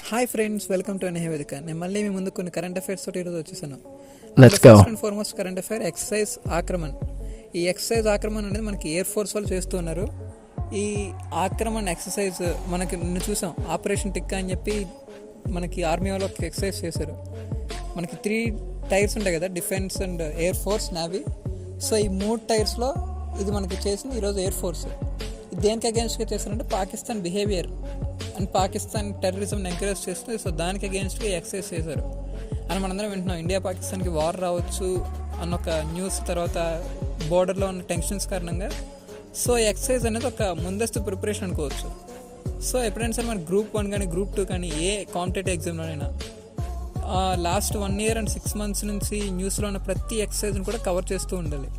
Hi friends, welcome to అనే వేదిక. నేను మళ్ళీ మీ ముందు కొన్ని కరెంట్ అఫైర్స్ తోటి ఈరోజు వచ్చేసాను. Let's go. First and foremost current affair exercise Aakraman. ఈ ఎక్సైజ్ ఆక్రమణ్ అనేది మనకి ఎయిర్ ఫోర్స్ వాళ్ళు చేస్తున్నారు. ఈ ఆక్రమణ్ ఎక్సర్సైజ్ మనకి నిన్ను చూసాం, ఆపరేషన్ టిక్కా అని చెప్పి మనకి ఆర్మీ వాళ్ళు ఒక ఎక్సర్సైజ్ చేశారు. మనకి 3 టైర్స్ ఉంటాయి కదా, defence and air force, navy. So ఈ 3 టైర్స్లో ఇది మనకి చేసింది ఈరోజు ఎయిర్ ఫోర్స్. ఇది దేనికి అగేన్స్ట్గా చేస్తారంటే పాకిస్తాన్ బిహేవియర్ అండ్ పాకిస్తాన్ టెర్రరిజంని ఎంకరేజ్ చేస్తుంది. సో దానికి అగేన్స్ట్గా ఎక్సైజ్ చేశారు అని మనందరం వింటున్నాం. ఇండియా పాకిస్తాన్కి వార్ రావచ్చు అన్న ఒక న్యూస్, తర్వాత బోర్డర్లో ఉన్న టెన్షన్స్ కారణంగా. సో ఎక్సైజ్ అనేది ఒక ముందస్తు ప్రిపరేషన్ అనుకోవచ్చు. సో ఎప్పుడైనా సరే మన గ్రూప్ 1 కానీ గ్రూప్ 2 కానీ ఏ competitive ఎగ్జామ్లోనైనా last 1 year and 6 months నుంచి న్యూస్లో ఉన్న ప్రతి ఎక్సైజ్ని కూడా కవర్ చేస్తూ ఉండాలి.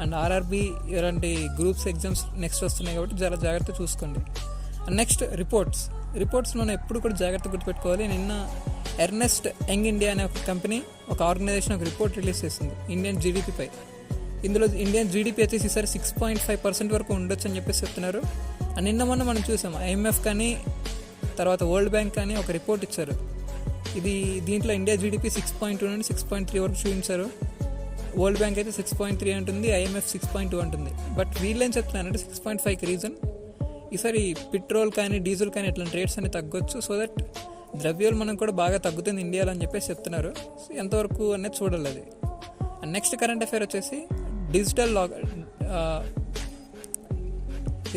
అండ్ ఆర్ఆర్బీ ఇలాంటి గ్రూప్స్ ఎగ్జామ్స్ నెక్స్ట్ వస్తున్నాయి కాబట్టి చాలా జాగ్రత్త చూసుకోండి. అండ్ నెక్స్ట్ రిపోర్ట్స్ మనం ఎప్పుడు కూడా జాగ్రత్త గుర్తుపెట్టుకోవాలి. నిన్న ఎర్నెస్ట్ యంగ్ ఇండియా అనే ఒక కంపెనీ, ఒక ఆర్గనైజేషన్ ఒక రిపోర్ట్ రిలీజ్ చేసింది ఇండియన్ జీడిపిపై. ఇందులో ఇండియన్ జీడిపి వచ్చేసి ఈసారి 6.5% వరకు ఉండొచ్చు అని చెప్పేసి చెప్తున్నారు. అండ్ నిన్న మొన్న మనం చూసాం, ఐఎంఎఫ్ కానీ తర్వాత వరల్డ్ బ్యాంక్ కానీ ఒక రిపోర్ట్ ఇచ్చారు. దీంట్లో ఇండియా జీడిపి 6.2 నుండి 6.3 వరకు చూపించారు. వరల్డ్ బ్యాంక్ అయితే 6.3 అంటుంది, ఐఎంఎఫ్ 6.2 అంటుంది. బట్ వీళ్ళేం చెప్తున్నారంటే 6.5కి రీజన్ ఈసారి పెట్రోల్ కానీ డీజిల్ కానీ ఇట్లాంటి రేట్స్ అనేవి తగ్గొచ్చు. సో దట్ ద్రవ్యోల్బణం కూడా బాగా తగ్గుతుంది ఇండియాలో అని చెప్పేసి చెప్తున్నారు. ఎంతవరకు అనేది చూడాలి అది. అండ్ నెక్స్ట్ కరెంట్ అఫైర్ వచ్చేసి డిజిటల్ లాకర్.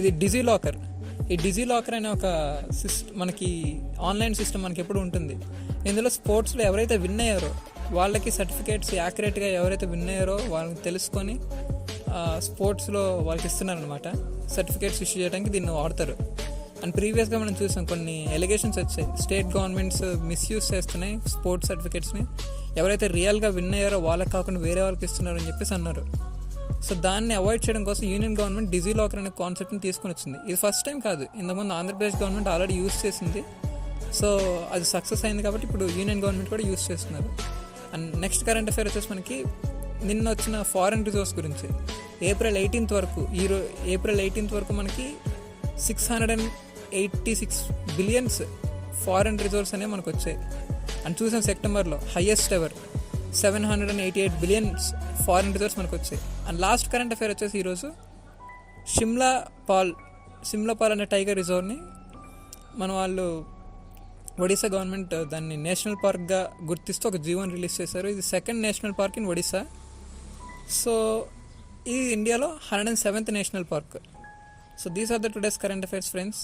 ఇది డిజిలాకర్. ఈ డిజిలాకర్ అనే ఒక మనకి ఆన్లైన్ సిస్టమ్ మనకి ఎప్పుడు ఉంటుంది. ఇందులో స్పోర్ట్స్లో ఎవరైతే విన్ అయ్యారో వాళ్ళకి సర్టిఫికేట్స్ యాక్యురేట్గా ఎవరైతే విన్ అయ్యారో వాళ్ళని తెలుసుకొని స్పోర్ట్స్లో వాళ్ళకి ఇస్తున్నారనమాట. సర్టిఫికేట్స్ ఇష్యూ చేయడానికి దీన్ని వాడతారు. అండ్ ప్రీవియస్గా మనం చూసాం, కొన్ని ఎలిగేషన్స్ వచ్చాయి, స్టేట్ గవర్నమెంట్స్ మిస్యూజ్ చేస్తున్నాయి స్పోర్ట్స్ సర్టిఫికేట్స్ని. ఎవరైతే రియల్గా విన్ అయ్యారో వాళ్ళకి కాకుండా వేరే వాళ్ళకి ఇస్తున్నారు అని చెప్పేసి అన్నారు. సో దాన్ని అవాయిడ్ చేయడం కోసం యూనియన్ గవర్నమెంట్ డిజిలాకర్ అనే కాన్సెప్ట్ని తీసుకొని వచ్చింది. ఇది ఫస్ట్ టైం కాదు, ఇంతకుముందు ఆంధ్రప్రదేశ్ గవర్నమెంట్ ఆల్రెడీ యూజ్ చేసింది. సో అది సక్సెస్ అయింది కాబట్టి ఇప్పుడు యూనియన్ గవర్నమెంట్ కూడా యూజ్ చేస్తున్నారు. అండ్ నెక్స్ట్ కరెంట్ అఫైర్ వచ్చేసి మనకి నిన్న వచ్చిన ఫారెన్ రిజర్వ్స్ గురించి. ఏప్రిల్ 18th వరకు మనకి 686 బిలియన్స్ ఫారెన్ రిజర్వ్స్ అనేవి మనకు వచ్చాయి. అండ్ చూసాం సెప్టెంబర్లో highest ever 788 billions foreign reserves మనకు వచ్చాయి. అండ్ లాస్ట్ కరెంట్ అఫైర్ వచ్చేసి ఈరోజు సిమ్లా పాల్ అనే టైగర్ రిజర్వ్ని మన వాళ్ళు ఒడిశా గవర్నమెంట్ దాన్ని నేషనల్ పార్క్గా గుర్తిస్తూ ఒక జీవోని రిలీజ్ చేశారు. ఇది 2nd national park in Odisha. So ఇది ఇండియాలో 107th national park. So these are the today's current affairs friends.